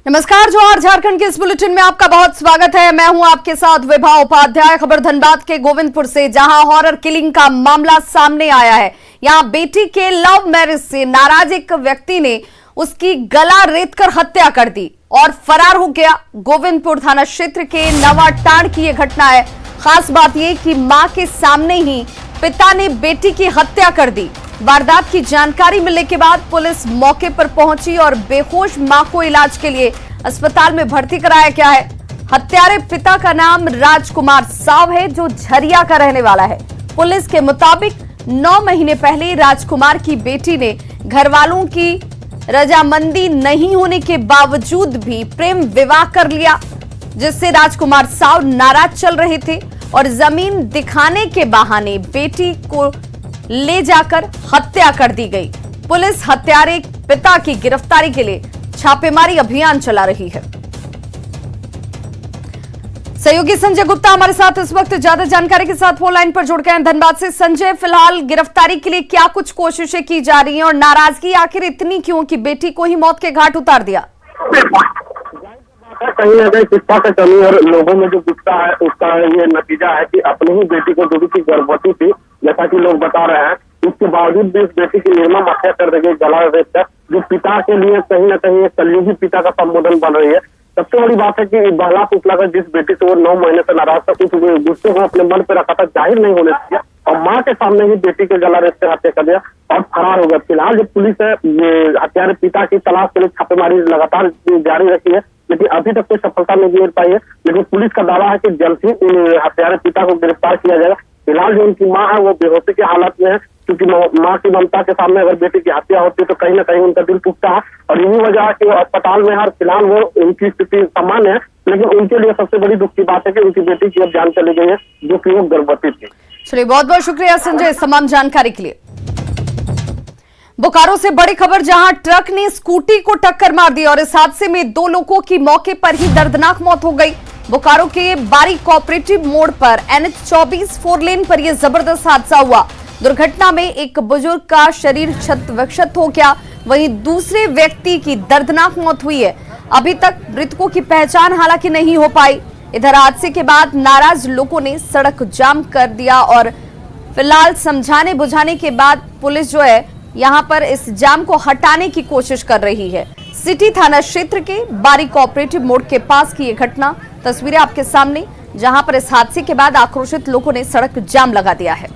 नमस्कार, जोहार। झारखंड के इस बुलेटिन में आपका बहुत स्वागत है। मैं हूं आपके साथ विभा उपाध्याय। खबर धनबाद के गोविंदपुर से, जहां हॉरर किलिंग का मामला सामने आया है। यहां बेटी के लव मैरिज से नाराज एक व्यक्ति ने उसकी गला रेतकर हत्या कर दी और फरार हो गया। गोविंदपुर थाना क्षेत्र के नवाटांड की यह घटना है। खास बात यह कि मां के सामने ही पिता ने बेटी की हत्या कर दी। वारदात की जानकारी मिलने के बाद पुलिस मौके पर पहुंची और बेहोश मां को इलाज के लिए अस्पताल में भर्ती कराया गया है। हत्यारे पिता का नाम राजकुमार साव है, जो झरिया का रहने वाला है। पुलिस के मुताबिक 9 महीने पहले राजकुमार की बेटी ने घरवालों की रजामंदी नहीं होने के बावजूद भी प्रेम विवाह कर लिया, जिससे राजकुमार साव नाराज चल रहे थे और जमीन दिखाने के बहाने बेटी को ले जाकर हत्या कर दी गई। पुलिस हत्यारे पिता की गिरफ्तारी के लिए छापेमारी अभियान चला रही है। सहयोगी संजय गुप्ता हमारे साथ इस वक्त ज्यादा जानकारी के साथ फोन लाइन पर जुड़ गए हैं धनबाद से। संजय, फिलहाल गिरफ्तारी के लिए क्या कुछ कोशिशें की जा रही हैं और नाराजगी आखिर इतनी क्यों कि बेटी को ही मौत के घाट उतार दिया? कहीं ना कहीं शिक्षा का कमी और लोगों में जो गुस्सा है उसका ये नतीजा है कि अपनी ही बेटी को जो भी गर्भवती थी, जैसा कि लोग बता रहे हैं, इसके बावजूद भी इस बेटी की निर्मम हत्या कर दी गई, गला रेतकर, जो पिता के लिए कहीं ना कहीं एक कलयुगी पिता का संबोधन बन रही है। सबसे बड़ी बात है कि बहला पुतला का जिस बेटी से वो 9 महीने से नाराज था, कुछ गुस्से को अपने मन पे रखा था, जाहिर नहीं होने दिया और माँ के सामने ही बेटी के गला रेतकर हत्या कर दिया और फरार हो गया। फिलहाल जो पुलिस है हत्यारे पिता की तलाश के लिए छापेमारी लगातार जारी रखी है, लेकिन अभी तक कोई सफलता नहीं मिल पाई है। लेकिन पुलिस का दावा है कि जल्द ही हत्यारे पिता को गिरफ्तार किया जाएगा। फिलहाल जो उनकी मां है वो बेहोशी की हालत में है, क्योंकि मां की ममता के सामने अगर बेटी की हत्या होती है तो कहीं ना कहीं उनका दिल टूटता है और यही वजह है कि वो अस्पताल में है। फिलहाल वो उनकी स्थिति सामान्य है, लेकिन उनके लिए सबसे बड़ी दुख की बात है कि उनकी बेटी की अब जान चली गई है, जो कि वो गर्भवती थी। चलिए, बहुत बहुत शुक्रिया संजय इस तमाम जानकारी के लिए। बोकारो से बड़ी खबर, जहां ट्रक ने स्कूटी को टक्कर मार दी और इस हादसे में 2 लोगों की मौके पर ही दर्दनाक मौत हो गई। बोकारो के बारी कोऑपरेटिव मोड़ पर NH-24 4 लेन पर यह जबरदस्त हादसा हुआ। दुर्घटना में एक बुजुर्ग का शरीर क्षत-विक्षत हो गया, वहीं दूसरे व्यक्ति की दर्दनाक मौत हुई है। अभी तक मृतकों की पहचान हालांकि नहीं हो पाई। इधर हादसे के बाद नाराज लोगों ने सड़क जाम कर दिया और फिलहाल समझाने बुझाने के बाद पुलिस जो है यहां पर इस जाम को हटाने की कोशिश कर रही है। सिटी थाना क्षेत्र के बारी कोऑपरेटिव मोड़ के पास की यह घटना, तस्वीरें आपके सामने, जहां पर इस हादसे के बाद आक्रोशित लोगों ने सड़क जाम लगा दिया है।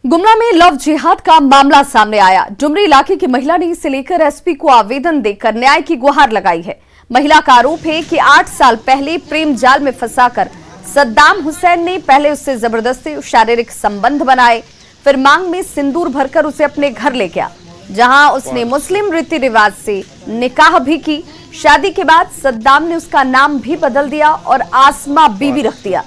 गुमला में लव जिहाद का मामला सामने आया। डुमरी इलाके की महिला ने इसे लेकर एसपी को आवेदन देकर न्याय की गुहार लगाई है। महिला का आरोप है कि 8 साल पहले प्रेम जाल में फंसाकर सद्दाम हुसैन ने पहले उससे जबरदस्ती शारीरिक संबंध बनाए, फिर मांग में सिंदूर भरकर उसे अपने घर ले गया, जहां उसने मुस्लिम रीति रिवाज से निकाह भी की। शादी के बाद सद्दाम ने उसका नाम भी बदल दिया और आसमा बीबी रख दिया।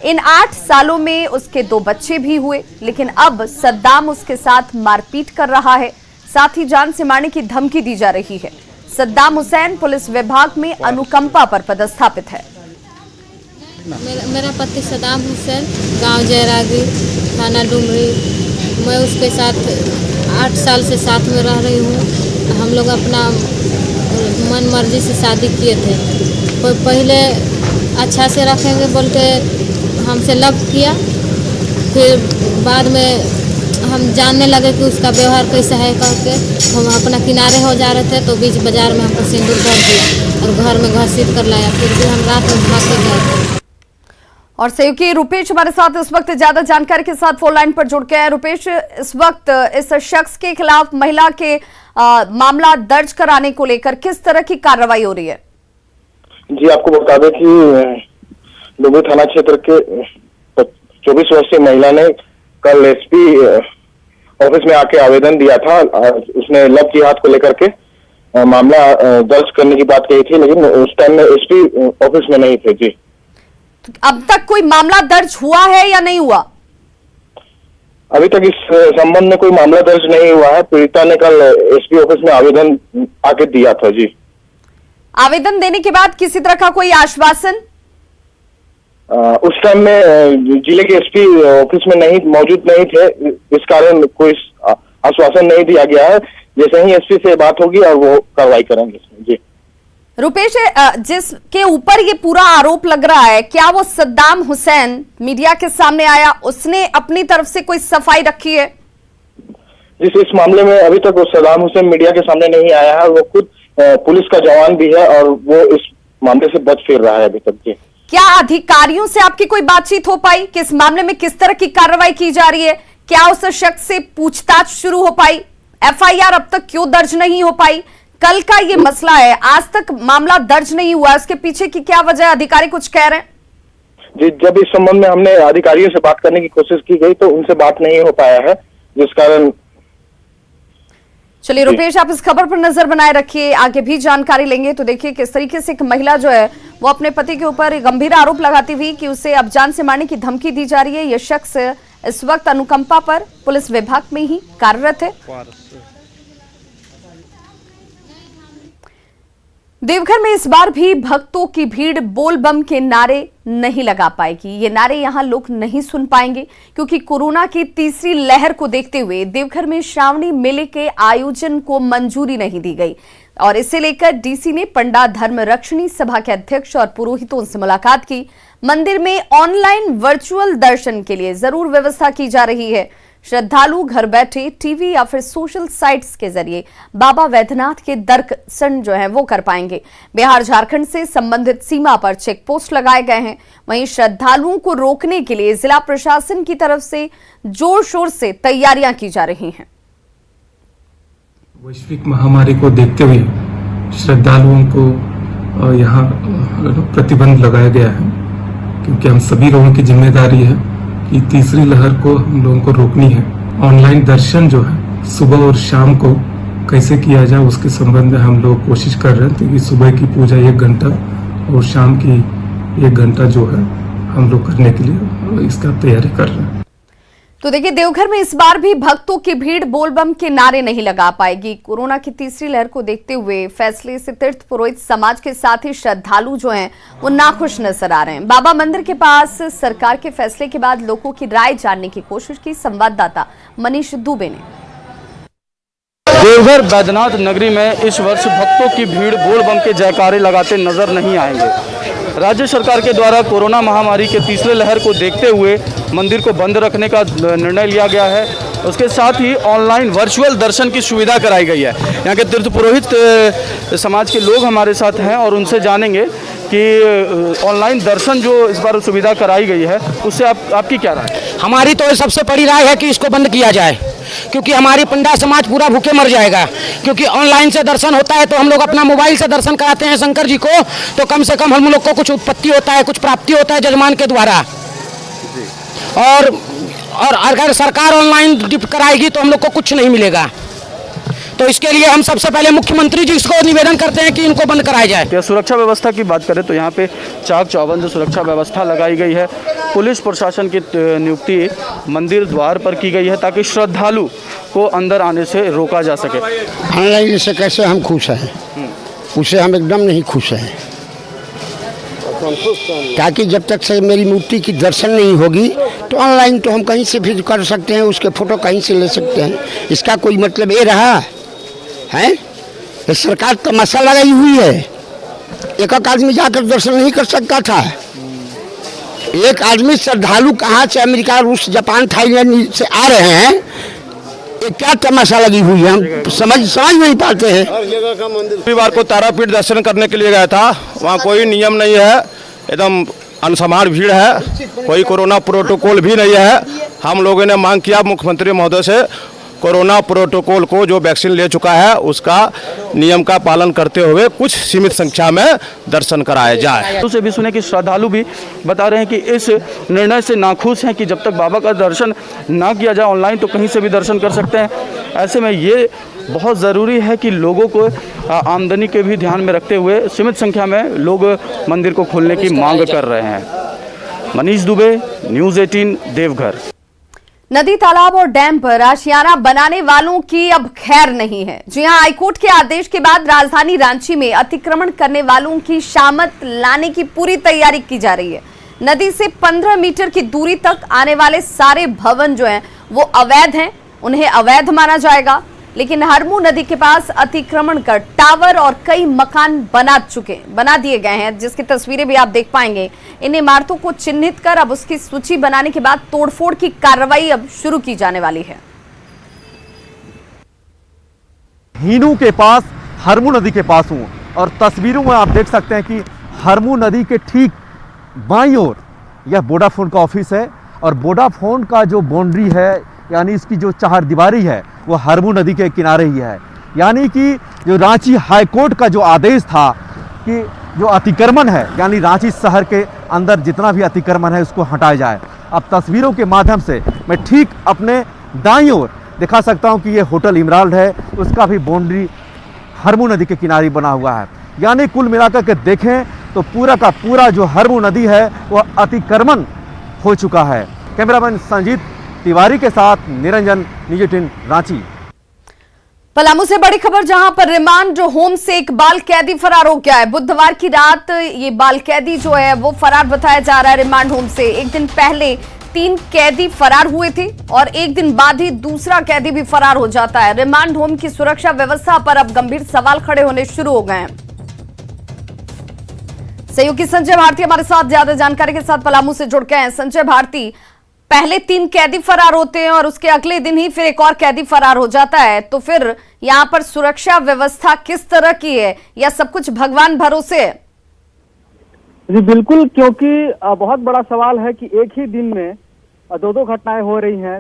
इन 8 सालों में उसके 2 बच्चे भी हुए, लेकिन अब सद्दाम उसके साथ मारपीट कर रहा है, साथ ही जान से मारने की धमकी दी जा रही है। सद्दाम हुसैन पुलिस विभाग में अनुकंपा पर पदस्थापित है। मेरा पति सद्दाम हुसैन, गांव जयरागी, थाना डुमरी। मैं उसके साथ 8 साल से साथ में रह रही हूँ। हम लोग अपना मन मर्जी से शादी किए थे। पहले अच्छा से रखेंगे बोल के हमसे लव किया, फिर बाद में हम जानने लगे कि उसका व्यवहार कैसा है करके हम अपना किनारे हो जा रहे थे, तो बीच बाजार में हमको सिंदूर भर दिया और घर में घसीट कर लाया। फिर भी हम रात में भाग के गए थे। और सहयोगी रुपेश हमारे साथ इस वक्त ज्यादा जानकारी के साथ फोन लाइन पर जुड़ गए हैं। रुपेश, इस वक्त इस शख्स के खिलाफ महिला के मामला दर्ज कराने को लेकर किस तरह की कार्रवाई हो रही है? जी, आपको बता दें कि डुमरी थाना क्षेत्र के 24 वर्षीय महिला ने कल एसपी ऑफिस में आके आवेदन दिया था। उसने लव जिहाद को लेकर के मामला दर्ज करने की बात कही थी, लेकिन उस टाइम में एसपी ऑफिस में नहीं थे। जी, अब तक कोई मामला दर्ज हुआ है या नहीं हुआ? अभी तक इस संबंध में कोई मामला दर्ज नहीं हुआ है। पीड़िता ने कल एसपी ऑफिस में आवेदन आके दिया था। जी, आवेदन देने के बाद किसी तरह का कोई आश्वासन? उस टाइम में जिले के एसपी ऑफिस में मौजूद नहीं थे, इस कारण कोई आश्वासन नहीं दिया गया है। जैसे ही एसपी से बात होगी और वो कार्रवाई करेंगे जी। रुपेश, जिसके ऊपर ये पूरा आरोप लग रहा है, क्या वो सद्दाम हुसैन मीडिया के सामने आया, उसने अपनी तरफ से कोई सफाई रखी है? जिस इस मामले में अभी तक वो सद्दाम हुसैन मीडिया के सामने नहीं आया है। वो खुद पुलिस का जवान भी है और वो इस मामले से बच फिर रहा है अभी तक जी। क्या अधिकारियों से आपकी कोई बातचीत हो पाई कि इस मामले में किस तरह की कार्रवाई की जा रही है? क्या उस शख्स से पूछताछ शुरू हो पाई? एफआईआर अब तक क्यों दर्ज नहीं हो पाई? कल का ये मसला है, आज तक मामला दर्ज नहीं हुआ, इसके पीछे की क्या वजह? अधिकारी कुछ कह रहे हैं जी। जब इस संबंध में हमने अधिकारियों से बात करने की कोशिश की गई तो उनसे बात नहीं हो पाया है, जिस कारण। चलिए रुपेश, आप इस खबर पर नजर बनाए रखिए, आगे भी जानकारी लेंगे। तो देखिए किस तरीके से एक महिला जो है वो अपने पति के ऊपर गंभीर आरोप लगाती हुई कि उसे अब जान से मारने की धमकी दी जा रही है। यह शख्स इस वक्त अनुकंपा पर पुलिस विभाग में ही कार्यरत है। देवघर में इस बार भी भक्तों की भीड़ बोल बम के नारे नहीं लगा पाएगी। ये नारे यहां लोग नहीं सुन पाएंगे क्योंकि कोरोना की तीसरी लहर को देखते हुए देवघर में श्रावणी मेले के आयोजन को मंजूरी नहीं दी गई और इसे लेकर डीसी ने पंडा धर्म रक्षणी सभा के अध्यक्ष और पुरोहितों से मुलाकात की। मंदिर में ऑनलाइन वर्चुअल दर्शन के लिए जरूर व्यवस्था की जा रही है। श्रद्धालु घर बैठे टीवी या फिर सोशल साइट्स के जरिए बाबा वैद्यनाथ के दर्शन जो है वो कर पाएंगे। बिहार झारखंड से संबंधित सीमा पर चेक पोस्ट लगाए गए हैं। वहीं श्रद्धालुओं को रोकने के लिए जिला प्रशासन की तरफ से जोर शोर से तैयारियां की जा रही हैं। वैश्विक महामारी को देखते हुए श्रद्धालुओं को यहाँ प्रतिबंध लगाया गया है क्योंकि हम सभी लोगों की जिम्मेदारी है कि तीसरी लहर को हम लोगों को रोकनी है। ऑनलाइन दर्शन जो है सुबह और शाम को कैसे किया जाए उसके संबंध में हम लोग कोशिश कर रहे हैं, क्योंकि सुबह की पूजा 1 घंटा और शाम की 1 घंटा जो है हम लोग करने के लिए इसका तैयारी कर रहे हैं। तो देखिए देवघर में इस बार भी भक्तों की भीड़ बोलबम के नारे नहीं लगा पाएगी। कोरोना की तीसरी लहर को देखते हुए फैसले से तीर्थ पुरोहित समाज के साथ ही श्रद्धालु जो हैं वो नाखुश नजर आ रहे हैं। बाबा मंदिर के पास सरकार के फैसले के बाद लोगों की राय जानने की कोशिश की संवाददाता मनीष दुबे ने। देवघर बैद्यनाथ नगरी में इस वर्ष भक्तों की भीड़ बोल बम के जयकारे लगाते नजर नहीं आएंगे। राज्य सरकार के द्वारा कोरोना महामारी के तीसरे लहर को देखते हुए मंदिर को बंद रखने का निर्णय लिया गया है। उसके साथ ही ऑनलाइन वर्चुअल दर्शन की सुविधा कराई गई है। यहाँ के तीर्थ पुरोहित समाज के लोग हमारे साथ हैं और उनसे जानेंगे कि ऑनलाइन दर्शन जो इस बार सुविधा कराई गई है उससे आपकी क्या राय है? हमारी तो सबसे बड़ी राय है कि इसको बंद किया जाए, क्योंकि हमारी पंडा समाज पूरा भूखे मर जाएगा। क्योंकि ऑनलाइन से दर्शन होता है तो हम लोग अपना मोबाइल से दर्शन कराते हैं शंकर जी को, तो कम से कम हम लोग को कुछ उत्पत्ति होता है, कुछ प्राप्ति होता है जजमान के द्वारा। और अगर सरकार ऑनलाइन कराएगी तो हम लोग को कुछ नहीं मिलेगा। तो इसके लिए हम सबसे पहले मुख्यमंत्री जी को निवेदन करते हैं कि इनको बंद कराया जाए। क्या सुरक्षा व्यवस्था की बात करें तो यहाँ पे चाक चौबंद सुरक्षा व्यवस्था लगाई गई है। पुलिस प्रशासन की नियुक्ति मंदिर द्वार पर की गई है ताकि श्रद्धालु को अंदर आने से रोका जा सके। ऑनलाइन से कैसे हम खुश हैं, उससे हम एकदम नहीं खुश हैं। ताकि जब तक से मेरी मूर्ति की दर्शन नहीं होगी तो ऑनलाइन तो हम कहीं से भी कर सकते हैं, उसके फोटो कहीं से ले सकते हैं। इसका कोई मतलब ये रहा है? ये सरकार तमाशा लगाई हुई है। एक आदमी जाकर दर्शन नहीं कर सकता था। एक आदमी श्रद्धालु कहाँ से अमेरिका, रूस, जापान, थाईलैंड से आ रहे हैं, ये क्या तमाशा लगी हुई है, हम समझ नहीं पाते हैं। रविवार को तारापीठ दर्शन करने के लिए गया था, वहाँ कोई नियम नहीं है, एकदम अनसमान भीड़ है, कोई कोरोना प्रोटोकॉल भी नहीं है। हम लोगों ने मांग किया मुख्यमंत्री महोदय से कोरोना प्रोटोकॉल को जो वैक्सीन ले चुका है उसका नियम का पालन करते हुए कुछ सीमित संख्या में दर्शन कराया जाए। उसे भी सुने कि श्रद्धालु भी बता रहे हैं कि इस निर्णय से नाखुश हैं कि जब तक बाबा का दर्शन ना किया जाए ऑनलाइन तो कहीं से भी दर्शन कर सकते हैं। ऐसे में ये बहुत ज़रूरी है कि लोगों को आमदनी के भी ध्यान में रखते हुए सीमित संख्या में लोग मंदिर को खोलने की मांग कर रहे हैं। मनीष दुबे, न्यूज़ 18, देवघर। नदी, तालाब और डैम पर आशियाना बनाने वालों की अब खैर नहीं है। जी हां, हाईकोर्ट के आदेश के बाद राजधानी रांची में अतिक्रमण करने वालों की शामत लाने की पूरी तैयारी की जा रही है। नदी से 15 मीटर की दूरी तक आने वाले सारे भवन जो हैं वो अवैध हैं, उन्हें अवैध माना जाएगा। लेकिन हरमू नदी के पास अतिक्रमण कर टावर और कई मकान बना दिए गए हैं, जिसकी तस्वीरें भी आप देख पाएंगे। इन इमारतों को चिन्हित कर अब उसकी सूची बनाने के बाद तोड़फोड़ की कार्रवाई अब शुरू की जाने वाली है। हीनू के पास, हरमू नदी के पास हूँ और तस्वीरों में आप देख सकते हैं कि हरमू नदी के ठीक बाईं ओर यह वोडाफोन का ऑफिस है और वोडाफोन का जो बाउंड्री है यानी इसकी जो चारदीवारी है वो हरमू नदी के किनारे ही है। यानी कि जो रांची हाईकोर्ट का जो आदेश था कि जो अतिक्रमण है यानी रांची शहर के अंदर जितना भी अतिक्रमण है उसको हटाया जाए। अब तस्वीरों के माध्यम से मैं ठीक अपने दाईं ओर दिखा सकता हूं कि ये होटल इमराल्ड है, उसका भी बाउंड्री हरमू नदी के किनारे बना हुआ है। यानी कुल मिलाकर के देखें तो पूरा का पूरा जो हरमू नदी है वह अतिक्रमण हो चुका है। कैमरामैन संजीत तिवारी के साथ निरंजन, न्यूज़ 18 रांची। पलामू से बड़ी खबर, जहां पर रिमांड होम से एक बाल कैदी फरार हो गया है। बुधवार की रात ये बाल कैदी जो है वो फरार बताया जा रहा है रिमांड होम से। एक दिन पहले 3 कैदी फरार हुए थे और एक दिन बाद ही दूसरा कैदी भी फरार हो जाता है। रिमांड होम की सुरक्षा व्यवस्था पर अब गंभीर सवाल खड़े होने शुरू हो गए हैं। सहयोगी संजय भारती हमारे साथ ज्यादा जानकारी के साथ पलामू से जुड़ गए हैं। संजय भारती, पहले 3 कैदी फरार होते हैं और उसके अगले दिन ही फिर एक और कैदी फरार हो जाता है, तो फिर यहाँ पर सुरक्षा व्यवस्था किस तरह की है या सब कुछ भगवान भरोसे है? जी बिल्कुल, क्योंकि बहुत बड़ा सवाल है कि एक ही दिन में 2 घटनाएं हो रही हैं।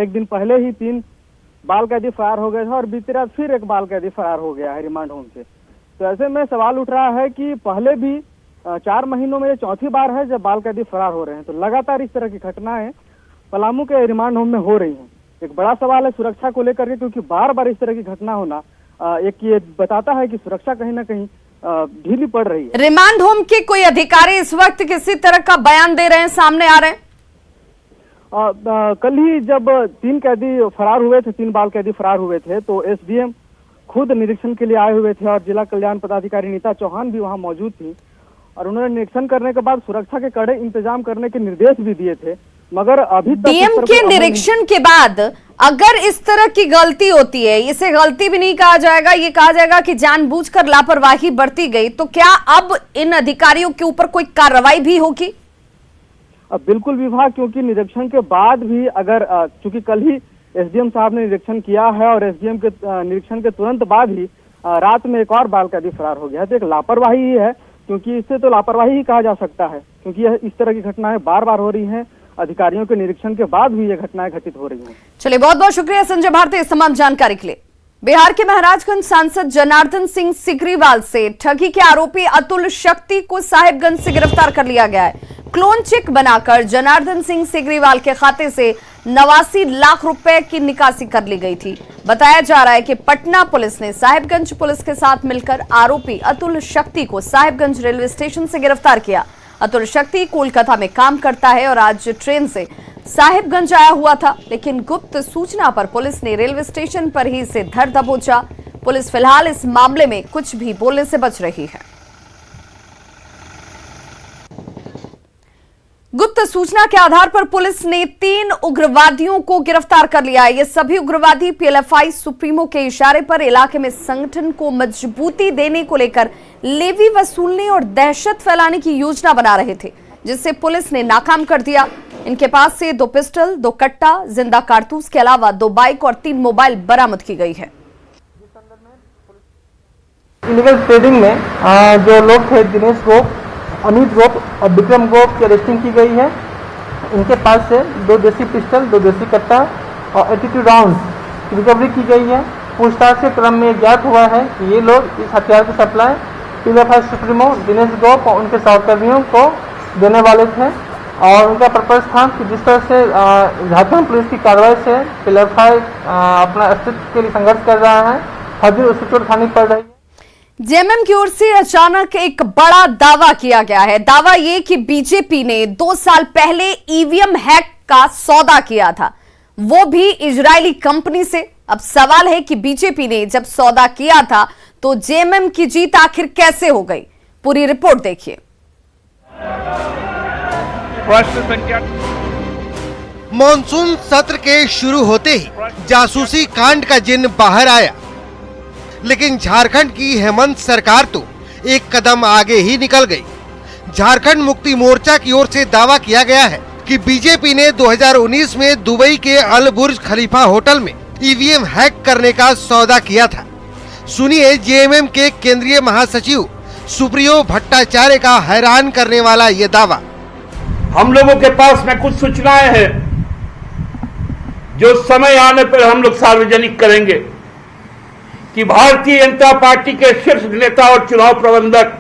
एक दिन पहले ही 3 बाल कैदी फरार हो गए थे और बीती रात फिर एक बाल कैदी फरार हो गया है रिमांड होम से। तो ऐसे में सवाल उठ रहा है कि पहले भी 4 महीनों में ये चौथी बार है जब बाल कैदी फरार हो रहे हैं। तो लगातार इस तरह की घटनाएं पलामू के रिमांड होम में हो रही हैं। एक बड़ा सवाल है सुरक्षा को लेकर के, क्योंकि बार बार इस तरह की घटना होना एक ये बताता है कि सुरक्षा कहीं ना कहीं ढीली पड़ रही है। रिमांड होम के कोई अधिकारी इस वक्त किसी तरह का बयान दे रहे हैं, सामने आ रहे हैं? कल ही जब 3 कैदी फरार हुए थे, 3 बाल कैदी फरार हुए थे, तो एसडीएम खुद निरीक्षण के लिए आए हुए थे और जिला कल्याण पदाधिकारी नीता चौहान भी वहां मौजूद थी और उन्होंने निरीक्षण करने के बाद सुरक्षा के कड़े इंतजाम करने के निर्देश भी दिए थे। मगर अभी तक डीएम के निरीक्षण के बाद अगर इस तरह की गलती होती है, इसे गलती भी नहीं कहा जाएगा, ये कहा जाएगा कि जानबूझकर लापरवाही बरती गई, तो क्या अब इन अधिकारियों के ऊपर कोई कार्रवाई भी होगी? बिल्कुल विभाग, क्योंकि निरीक्षण के बाद भी अगर चूंकि कल ही एसडीएम साहब ने निरीक्षण किया है और एसडीएम के निरीक्षण के तुरंत बाद ही रात में एक और बाल कैदी फरार हो गया है, तो एक लापरवाही ही है, क्योंकि इससे तो लापरवाही ही कहा जा सकता है, क्योंकि यह इस तरह की घटनाएं बार बार हो रही हैं। अधिकारियों के निरीक्षण के बाद भी ये घटनाएं घटित हो रही हैं। चलिए, बहुत बहुत शुक्रिया संजय भारती इस तमाम जानकारी के लिए। बिहार के महाराजगंज सांसद जनार्दन सिंह सिग्रीवाल से ठगी के आरोपी अतुल शक्ति को साहिबगंज से गिरफ्तार कर लिया गया है। क्लोन चेक बनाकर जनार्दन सिंह सिग्रीवाल के खाते से 89 लाख रुपए की निकासी कर ली गई थी। बताया जा रहा है कि पटना पुलिस ने साहिबगंज पुलिस के साथ मिलकर आरोपी अतुल शक्ति को साहिबगंज रेलवे स्टेशन से गिरफ्तार किया। अतुल शक्ति कोलकाता में काम करता है और आज ट्रेन से साहिबगंज आया हुआ था, लेकिन गुप्त सूचना पर पुलिस ने रेलवे स्टेशन पर ही इसे धर दबोचा। पुलिस फिलहाल इस मामले में कुछ भी बोलने से बच रही है। गुप्त सूचना के आधार पर पुलिस ने 3 उग्रवादियों को गिरफ्तार कर लिया है। ये सभी उग्रवादी पीएलएफआई सुप्रीमो के इशारे पर इलाके में संगठन को मजबूती देने को लेकर लेवी वसूलने और दहशत फैलाने की योजना बना रहे थे, जिससे पुलिस ने नाकाम कर दिया। इनके पास से 2 पिस्टल, 2 कट्टा, जिंदा कारतूस के अलावा 2 बाइक और 3 मोबाइल बरामद की गई है। इलीगल ट्रेडिंग में जो लोग थे दिनेश गोप, अमित गोप और विक्रम गोप की अरेस्टिंग की गई है। इनके पास से 2 देसी पिस्टल, 2 देसी कट्टा और 82 राउंड रिकवरी की गई है। पूछताछ के क्रम में ज्ञात हुआ है कि ये लोग इस हथियार की सप्लाई पीएलएफआई सुप्रीमो दिनेश गोप और उनके सहकर्मियों को देने वाले थे और उनका पर्पज था कि जिस तरह से झारखंड पुलिस की कार्रवाई से पीएलएफआई अपना अस्तित्व के लिए संघर्ष कर रहा है, हर उसकी चोट खानी पड़ रही है। जेएमएम की ओर से अचानक एक बड़ा दावा किया गया है। दावा ये कि बीजेपी ने 2 साल पहले ईवीएम हैक का सौदा किया था, वो भी इजरायली कंपनी से। अब सवाल है कि बीजेपी ने जब सौदा किया था तो जेएमएम की जीत आखिर कैसे हो गई? पूरी रिपोर्ट देखिए। मॉनसून सत्र के शुरू होते ही जासूसी कांड का जिन्न बाहर आया, लेकिन झारखंड की हेमंत सरकार तो एक कदम आगे ही निकल गई। झारखंड मुक्ति मोर्चा की ओर से दावा किया गया है कि बीजेपी ने 2019 में दुबई के अल बुर्ज खलीफा होटल में ईवीएम हैक करने का सौदा किया था। सुनिए जेएमएम के केंद्रीय महासचिव सुप्रियो भट्टाचार्य का हैरान करने वाला ये दावा। हम लोगों के पास में कुछ सूचनाएं हैं जो समय आने पर हम लोग सार्वजनिक करेंगे कि भारतीय जनता पार्टी के शीर्ष नेता और चुनाव प्रबंधक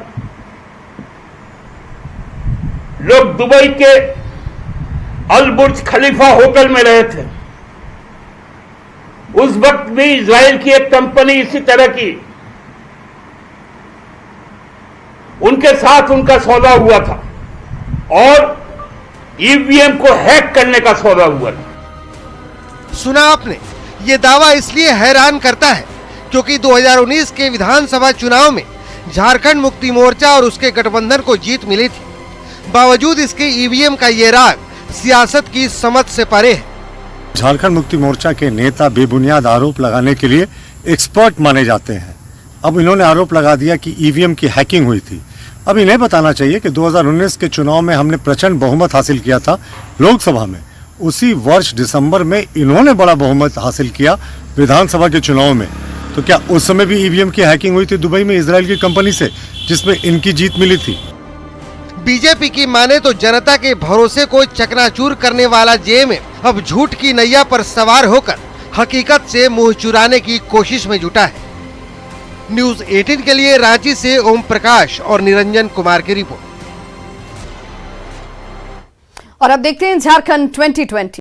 लोग दुबई के अल बुर्ज खलीफा होटल में रहे थे। उस वक्त भी इजराइल की एक कंपनी इसी तरह की उनके साथ उनका सौदा हुआ था और ईवीएम को हैक करने का सौदा हुआ था। सुना आपने, ये दावा इसलिए हैरान करता है क्योंकि 2019 के विधानसभा चुनाव में झारखंड मुक्ति मोर्चा और उसके गठबंधन को जीत मिली थी। बावजूद इसके ईवीएम का ये राग सियासत की समझ से परे है। झारखंड मुक्ति मोर्चा के नेता बेबुनियाद आरोप लगाने के लिए एक्सपर्ट माने जाते हैं। अब इन्होंने आरोप लगा दिया कि ईवीएम की हैकिंग हुई थी। अब इन्हें बताना चाहिए कि 2019 के चुनाव में हमने प्रचंड बहुमत हासिल किया था लोकसभा में। उसी वर्ष दिसंबर में इन्होंने बड़ा बहुमत हासिल किया विधानसभा के चुनाव में। तो क्या उस समय भी ईवीएम की हैकिंग हुई थी दुबई में इजराइल की कंपनी से, जिसमें इनकी जीत मिली थी? बीजेपी की माने तो जनता के भरोसे को चकनाचूर करने वाला जेएमएम अब झूठ की नैया पर सवार होकर हकीकत से मुंह चुराने की कोशिश में जुटा है। न्यूज़ 18 के लिए रांची से ओम प्रकाश और निरंजन कुमार की रिपोर्ट। और अब देखते हैं झारखंड 2020।